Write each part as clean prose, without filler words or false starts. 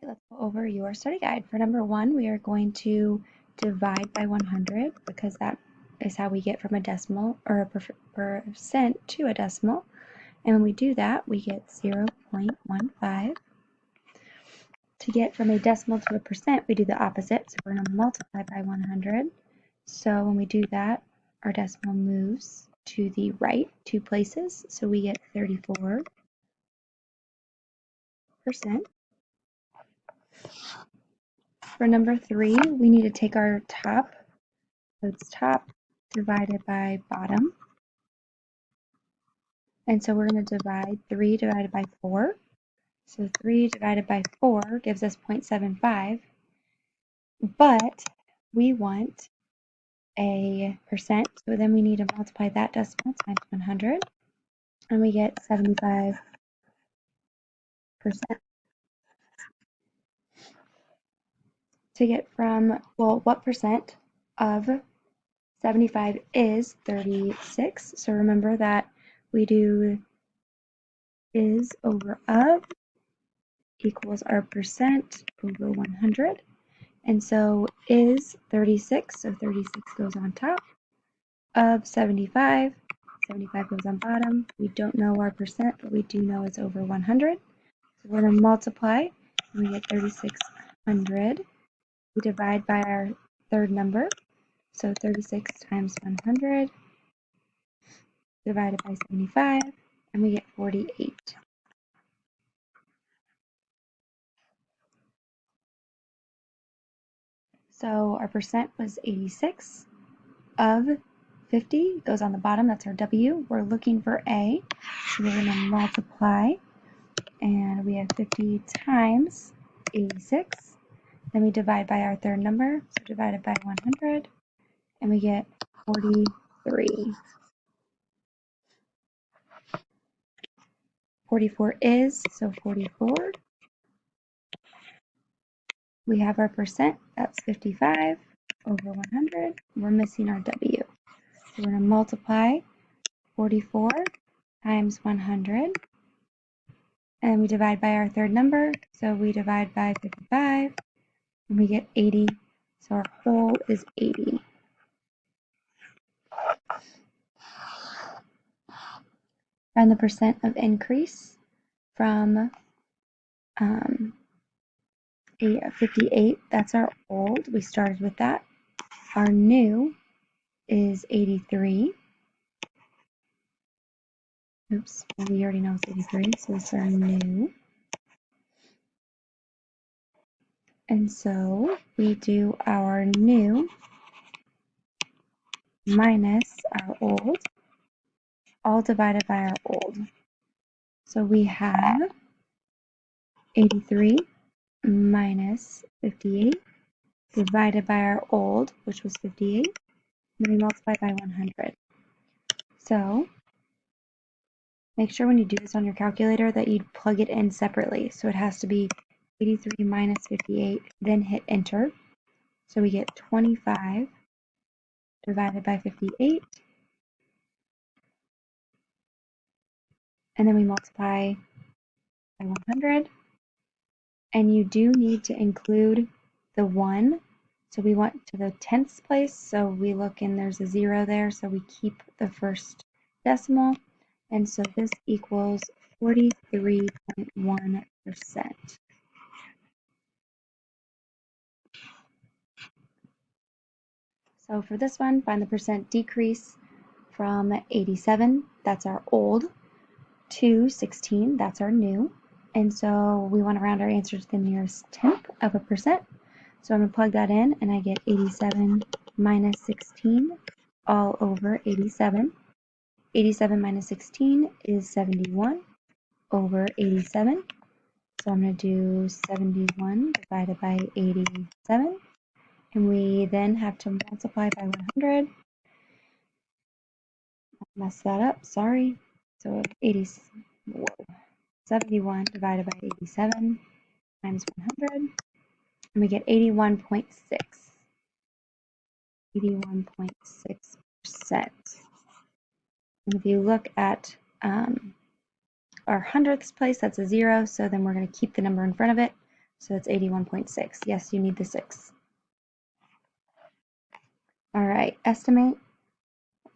let's go over your study guide. For number 1, we are going to divide by 100 because that is how we get from a decimal or a percent to a decimal. And when we do that, we get 0.15. To get from a decimal to a percent, we do the opposite. So we're going to multiply by 100. So when we do that, our decimal moves to the right 2 places. So we get 34%. For number 3, we need to take our top, so it's top divided by bottom. And so we're going to divide 3 divided by 4. So 3 divided by 4 gives us 0.75. But we want a percent, so then we need to multiply that decimal times 100, and we get 75%. To get from, well, what percent of 75 is 36? So remember that we do is over of equals our percent over 100. And so is 36, so 36 goes on top of 75. 75 goes on bottom. We don't know our percent, but we do know it's over 100. So we're going to multiply, and we get 3600. We divide by our third number, so 36 times 100 divided by 75, and we get 48. So our percent was 86 of 50, goes on the bottom, that's our W. We're looking for A, so we're going to multiply, and we have 50 times 86. Then we divide by our third number, so divided by 100, and we get 43. 44 is, so 44. We have our percent, that's 55 over 100. We're missing our W. So we're going to multiply 44 times 100. And we divide by our third number, so we divide by 55, and we get 80. So our whole is 80. Find the percent of increase from 58, that's our old. We started with that. Our new is 83. Oops, well, we already know it's 83, so it's our new. And so we do our new minus our old, all divided by our old. So we have 83 minus 58 divided by our old, which was 58, and then we multiply by 100. So make sure when you do this on your calculator that you plug it in separately. So it has to be 83 minus 58, then hit enter. So we get 25 divided by 58. And then we multiply by 100. And you do need to include the 1. So we want to the 10th place. So we look and there's a 0 there. So we keep the first decimal. And so this equals 43.1%. So for this one, find the percent decrease from 87, that's our old, to 16, that's our new. And so we want to round our answer to the nearest tenth of a percent. So I'm going to plug that in, and I get 87 minus 16 all over 87. 87 minus 16 is 71 over 87. So I'm going to do 71 divided by 87. And we then have to multiply by 100. Messed that up, sorry. So 71 divided by 87 times 100, and we get 81.6. 81.6%. And if you look at our hundredths place, that's a 0, so then we're going to keep the number in front of it. So that's 81.6. Yes, you need the 6. All right, estimate.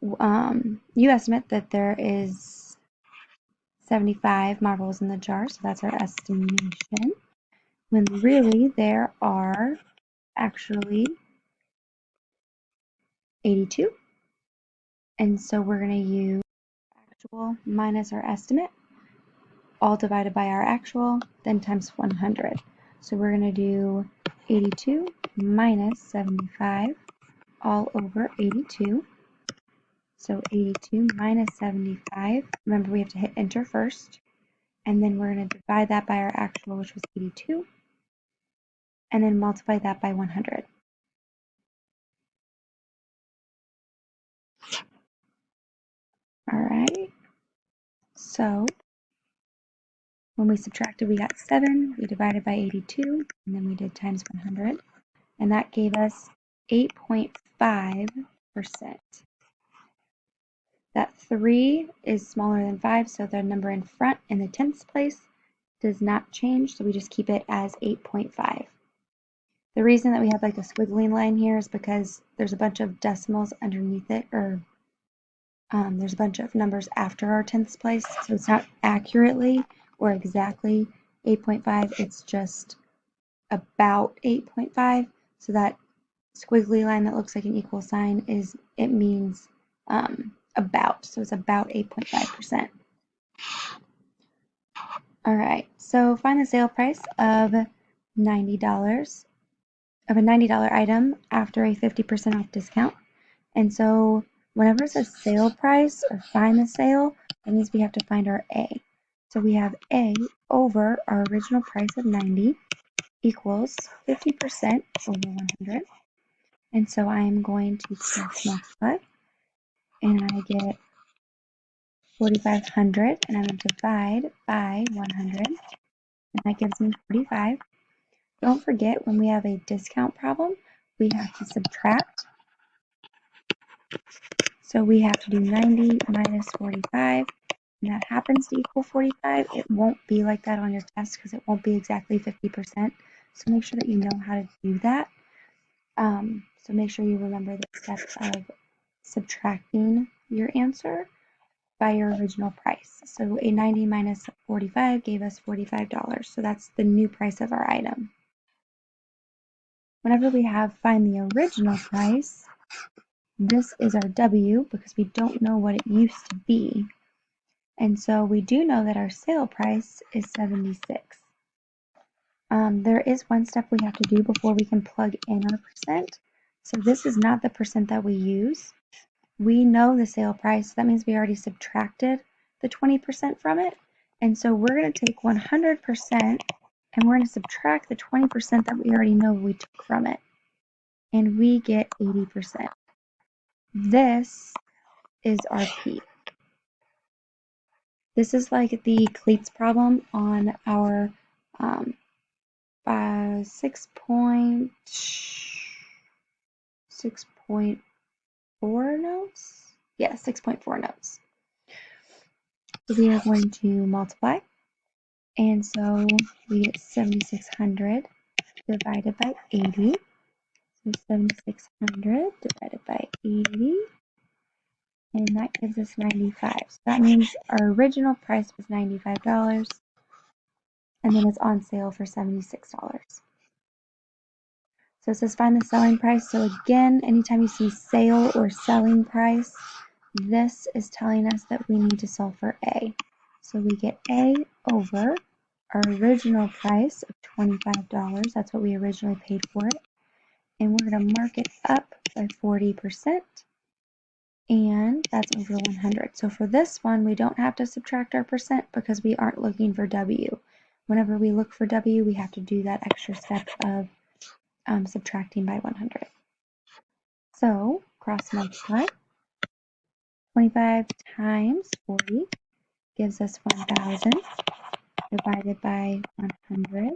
You estimate that there is 75 marbles in the jar, so that's our estimation. When really there are actually 82. And so we're going to use actual minus our estimate, all divided by our actual, then times 100. So we're going to do 82 minus 75 all over 82. So 82 minus 75. Remember, we have to hit enter first. And then we're going to divide that by our actual, which was 82. And then multiply that by 100. All right. So when we subtracted, we got 7. We divided by 82. And then we did times 100. And that gave us 8.5%. That 3 is smaller than 5, so the number in front in the tenths place does not change, so we just keep it as 8.5. The reason that we have like a squiggly line here is because there's a bunch of decimals underneath it, or there's a bunch of numbers after our tenths place, so it's not accurately or exactly 8.5, it's just about 8.5, so that squiggly line that looks like an equal sign it means about, so it's about 8.5%. All right, so find the sale price of $90 of a $90 item after a 50% off discount. And so whenever it says sale price or find the sale, that means we have to find our A. So we have A over our original price of 90 equals 50% over 100. And so I am going to cross multiply, and I get 4,500, and I'm going to divide by 100, and that gives me 45. Don't forget, when we have a discount problem, we have to subtract. So we have to do 90 minus 45, and that happens to equal 45. It won't be like that on your test because it won't be exactly 50%. So make sure that you know how to do that. So make sure you remember the steps of subtracting your answer by your original price. So a 90 minus 45 gave us $45. So that's the new price of our item. Whenever we have find the original price, this is our W because we don't know what it used to be. And so we do know that our sale price is 76. There is one step we have to do before we can plug in our percent. So this is not the percent that we use. We know the sale price. That means we already subtracted the 20% from it. And so we're going to take 100% and we're going to subtract the 20% that we already know we took from it. And we get 80%. This is our P. This is like the cleats problem on our 6.4 notes. Yeah, 6.4 notes. So we are going to multiply. And so we get 7,600 divided by 80. So 7,600 divided by 80. And that gives us 95. So that means our original price was $95. And then it's on sale for $76. So it says find the selling price. So again, anytime you see sale or selling price, this is telling us that we need to solve for A. So we get A over our original price of $25. That's what we originally paid for it. And we're going to mark it up by 40%. And that's over 100. So for this one, we don't have to subtract our percent because we aren't looking for W. Whenever we look for W, we have to do that extra step of subtracting by 100. So cross multiply. 25 times 40 gives us 1,000 divided by 100.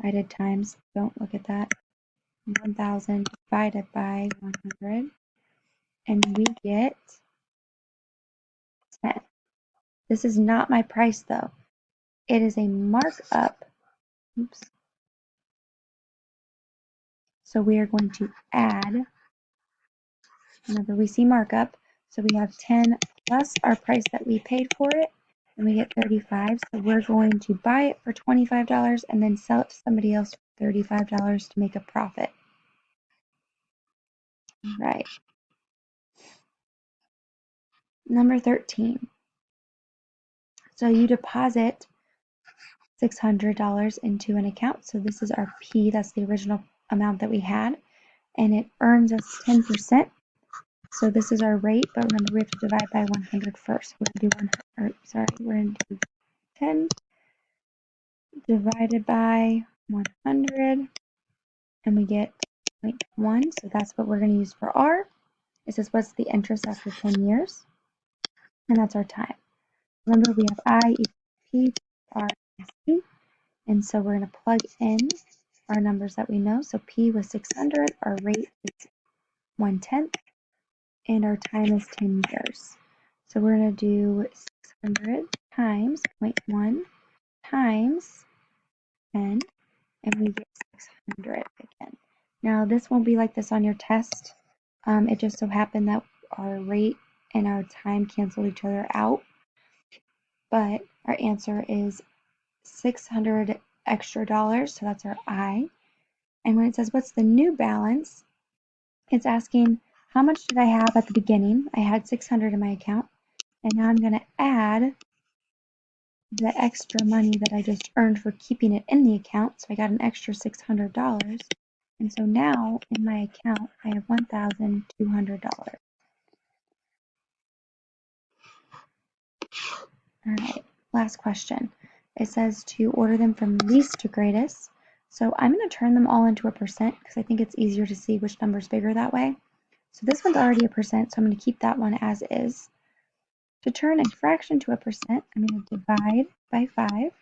I did times, don't look at that. 1,000 divided by 100. And we get 10. This is not my price though. it is a markup. Oops. So we are going to add, remember we see markup, so we have 10 plus our price that we paid for it, and we get 35. So we're going to buy it for $25 and then sell it to somebody else for $35 to make a profit. Right. Number 13. So you deposit $600 into an account. So this is our P, that's the original amount that we had, and it earns us 10%. So this is our rate, but remember we have to divide by 100 first. We're going to do we're going to do 10 divided by 100, and we get 0.1. So that's what we're going to use for R. It says what's the interest after 10 years, and that's our time. Remember we have I equals P, R, and C, and so we're going to plug in our numbers that we know. So P was 600, our rate is 1/10, and our time is 10 years. So we're going to do 600 times 0.1 times 10, and we get 600 again. Now this won't be like this on your test. It just so happened that our rate and our time canceled each other out, but our answer is $600 extra, so that's our I. And when it says what's the new balance, it's asking how much did I have at the beginning. I had 600 in my account, and now I'm going to add the extra money that I just earned for keeping it in the account. So I got an extra $600, and so now in my account I have $1,200. All right, last question. It says to order them from least to greatest. So I'm going to turn them all into a percent because I think it's easier to see which number is bigger that way. So this one's already a percent, so I'm going to keep that one as is. To turn a fraction to a percent, I'm going to divide by 5.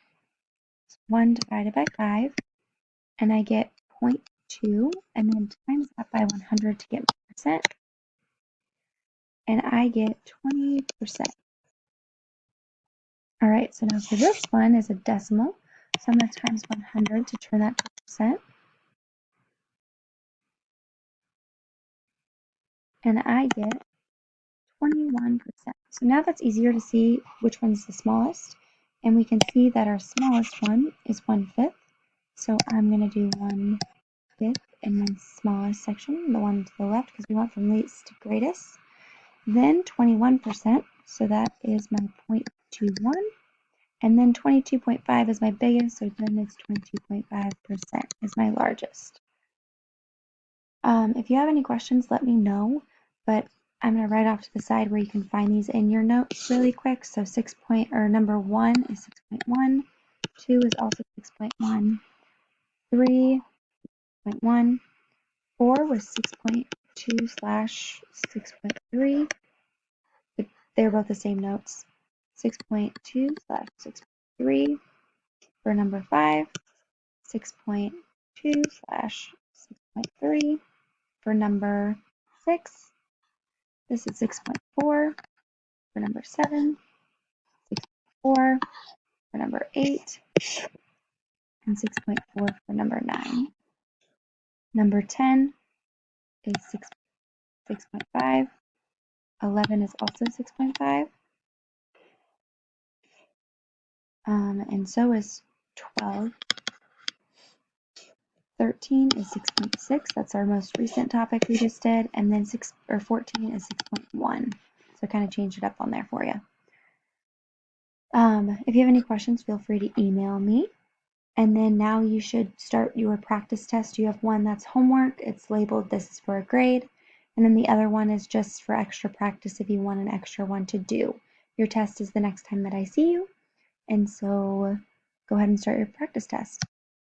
1 divided by 5, and I get 0.2, and then times that by 100 to get my percent, and I get 20%. All right, so now for this one is a decimal, so I'm going to times 100 to turn that to percent, and I get 21%. So now that's easier to see which one's the smallest, and we can see that our smallest one is 1/5. So I'm going to do 1/5 in my smallest section, the one to the left, because we went from least to greatest. Then 21%, so that is my 0.21. And then 22.5 is my biggest, so then it's 22.5% is my largest. If you have any questions, let me know, but I'm going to write off to the side where you can find these in your notes really quick. So number 1 is 6.1, 2 is also 6.1, 3.1, 4 was 6.2/6.3. They're both the same notes. 6.2/6.3 for number 5, 6.2/6.3 for number 6. This is 6.4 for number 7, 6.4 for number 8, and 6.4 for number 9. Number 10 is 6.5. 11 is also 6.5. And so is 12. 13 is 6.6. That's our most recent topic we just did. And then 14 is 6.1. So kind of change it up on there for you. If you have any questions, feel free to email me. And then now you should start your practice test. You have one that's homework. It's labeled this is for a grade. And then the other one is just for extra practice if you want an extra one to do. Your test is the next time that I see you. And so go ahead and start your practice test.